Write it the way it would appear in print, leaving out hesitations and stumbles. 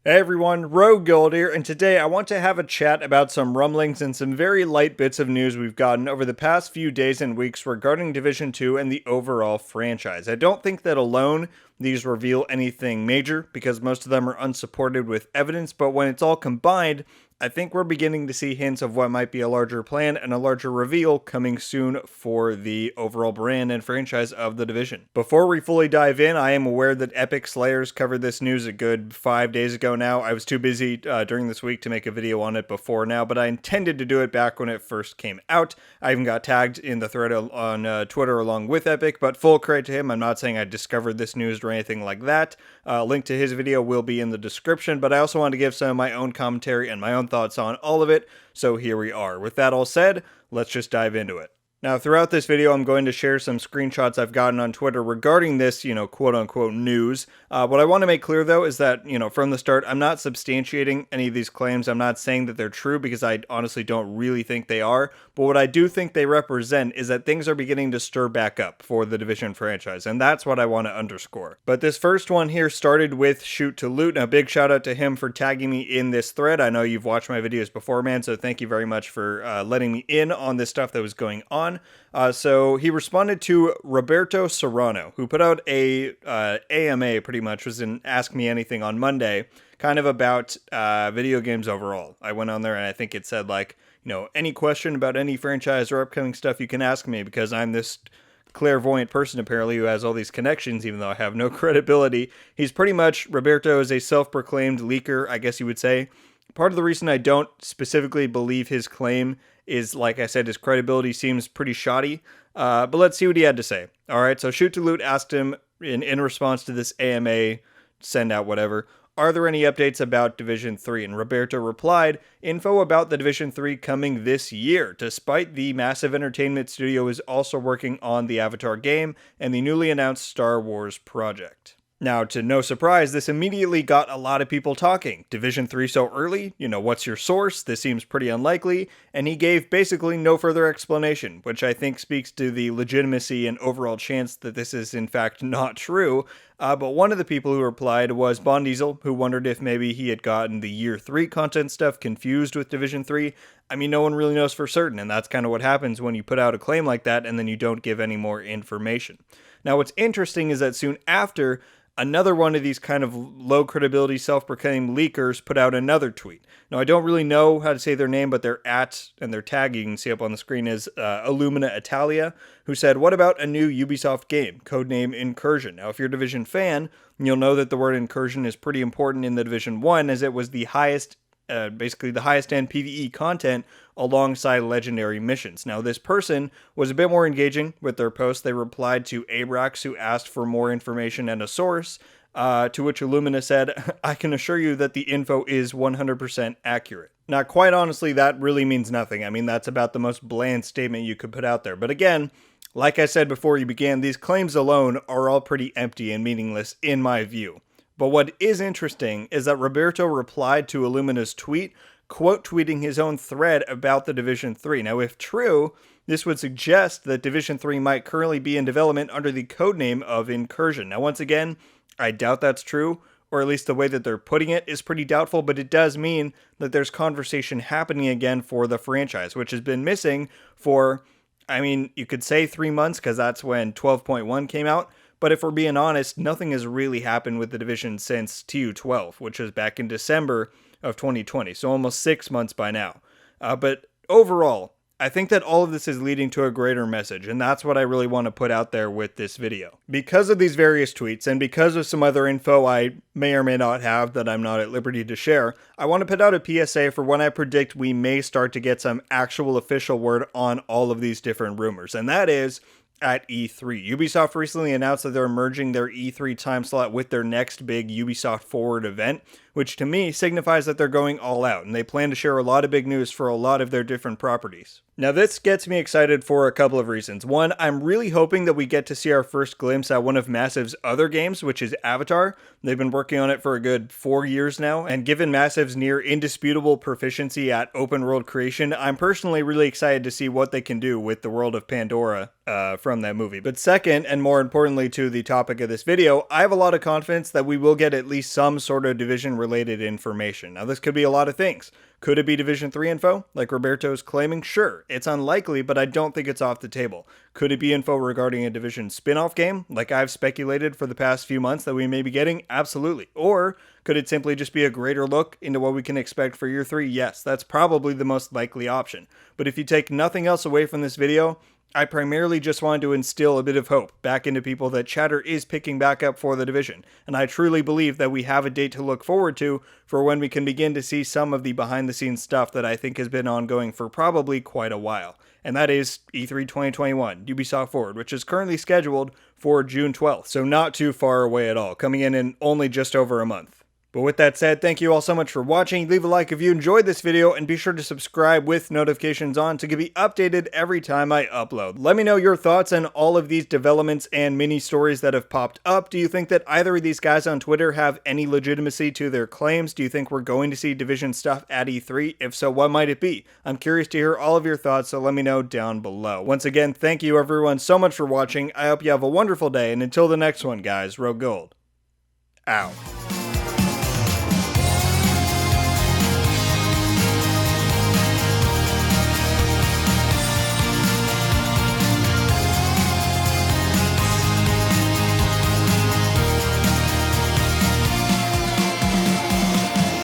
Hey everyone, RogueGold here, and today I want to have a chat about some rumblings and some very light bits of news we've gotten over the past few days and weeks regarding Division 2 and the overall franchise. I don't think that alone these reveal anything major, because most of them are unsupported with evidence, but when it's all combined, I think we're beginning to see hints of what might be a larger plan and a larger reveal coming soon for the overall brand and franchise of the Division. Before we fully dive in, I am aware that Epic Slayers covered this news a good 5 days ago now. I was too busy during this week to make a video on it before now, but I intended to do it back when it first came out. I even got tagged in the thread on Twitter along with Epic, but full credit to him. I'm not saying I discovered this news or anything like that. Link to his video will be in the description, but I also wanted to give some of my own commentary and my own thoughts on all of it, so here we are. With that all said, let's just dive into it. Now, throughout this video, I'm going to share some screenshots I've gotten on Twitter regarding this, quote-unquote news. What I want to make clear, though, is that, from the start, I'm not substantiating any of these claims. I'm not saying that they're true, because I honestly don't really think they are. But what I do think they represent is that things are beginning to stir back up for the Division franchise, and that's what I want to underscore. But this first one here started with Shoot to Loot. Now, big shout out to him for tagging me in this thread. I know you've watched my videos before, man, so thank you very much for letting me in on this stuff that was going on. So he responded to Roberto Serrano, who put out a AMA, pretty much, was in Ask Me Anything on Monday, kind of about video games overall. I went on there and I think it said, any question about any franchise or upcoming stuff, you can ask me, because I'm this clairvoyant person apparently who has all these connections, even though I have no credibility. He's pretty much, Roberto is a self-proclaimed leaker, I guess you would say. Part of the reason I don't specifically believe his claim is, like I said, his credibility seems pretty shoddy. But let's see what he had to say. All right, so Shoot to Loot asked him in response to this AMA, send out whatever, are there any updates about Division 3? And Roberto replied, info about the Division 3 coming this year, despite the massive entertainment studio is also working on the Avatar game and the newly announced Star Wars project. Now, to no surprise, this immediately got a lot of people talking. Division 3 so early? What's your source? This seems pretty unlikely. And he gave basically no further explanation, which I think speaks to the legitimacy and overall chance that this is in fact not true. But one of the people who replied was Bon Diesel, who wondered if maybe he had gotten the Year 3 content stuff confused with Division 3. I mean, no one really knows for certain, and that's kind of what happens when you put out a claim like that and then you don't give any more information. Now, what's interesting is that soon after, another one of these kind of low credibility self-proclaimed leakers put out another tweet. Now, I don't really know how to say their name, but their @ and their tag you can see up on the screen is Illumina Italia, who said, what about a new Ubisoft game, codename Incursion? Now, if you're a Division fan, you'll know that the word Incursion is pretty important in the Division 1, as it was the highest basically the highest end PvE content alongside legendary missions. Now, this person was a bit more engaging with their post. They replied to Abrax, who asked for more information and a source, to which Illumina said, I can assure you that the info is 100% accurate. Now, quite honestly, that really means nothing. I mean, that's about the most bland statement you could put out there. But again, like I said before you began, these claims alone are all pretty empty and meaningless in my view. But what is interesting is that Roberto replied to Illumina's tweet, quote tweeting his own thread about the Division 3. Now, if true, this would suggest that Division 3 might currently be in development under the codename of Incursion. Now, once again, I doubt that's true, or at least the way that they're putting it is pretty doubtful, but it does mean that there's conversation happening again for the franchise, which has been missing for, I mean, you could say 3 months, because that's when 12.1 came out. But if we're being honest, nothing has really happened with the Division since TU12, which was back in December of 2020, so almost 6 months by now. But overall, I think that all of this is leading to a greater message, and that's what I really want to put out there with this video. Because of these various tweets, and because of some other info I may or may not have that I'm not at liberty to share, I want to put out a PSA for when I predict we may start to get some actual official word on all of these different rumors, and that is at E3. Ubisoft recently announced that they're merging their E3 time slot with their next big Ubisoft Forward event, which to me signifies that they're going all out, and they plan to share a lot of big news for a lot of their different properties. Now, this gets me excited for a couple of reasons. One, I'm really hoping that we get to see our first glimpse at one of Massive's other games, which is Avatar. They've been working on it for a good 4 years now, and given Massive's near indisputable proficiency at open world creation, I'm personally really excited to see what they can do with the world of Pandora from that movie. But second, and more importantly to the topic of this video, I have a lot of confidence that we will get at least some sort of Division-related information. Now, this could be a lot of things. Could it be Division 3 info, like Roberto's claiming? Sure. It's unlikely, but I don't think it's off the table. Could it be info regarding a Division spin-off game, like I've speculated for the past few months that we may be getting? Absolutely. Or could it simply just be a greater look into what we can expect for Year 3? Yes, that's probably the most likely option. But if you take nothing else away from this video, I primarily just wanted to instill a bit of hope back into people that chatter is picking back up for the Division, and I truly believe that we have a date to look forward to for when we can begin to see some of the behind-the-scenes stuff that I think has been ongoing for probably quite a while, and that is E3 2021, Ubisoft Forward, which is currently scheduled for June 12th, so not too far away at all, coming in only just over a month. But with that said, thank you all so much for watching. Leave a like if you enjoyed this video, and be sure to subscribe with notifications on to get me updated every time I upload. Let me know your thoughts on all of these developments and mini stories that have popped up. Do you think that either of these guys on Twitter have any legitimacy to their claims? Do you think we're going to see Division stuff at E3? If so, what might it be? I'm curious to hear all of your thoughts, so let me know down below. Once again, thank you everyone so much for watching. I hope you have a wonderful day, and until the next one, guys, RogueGold out.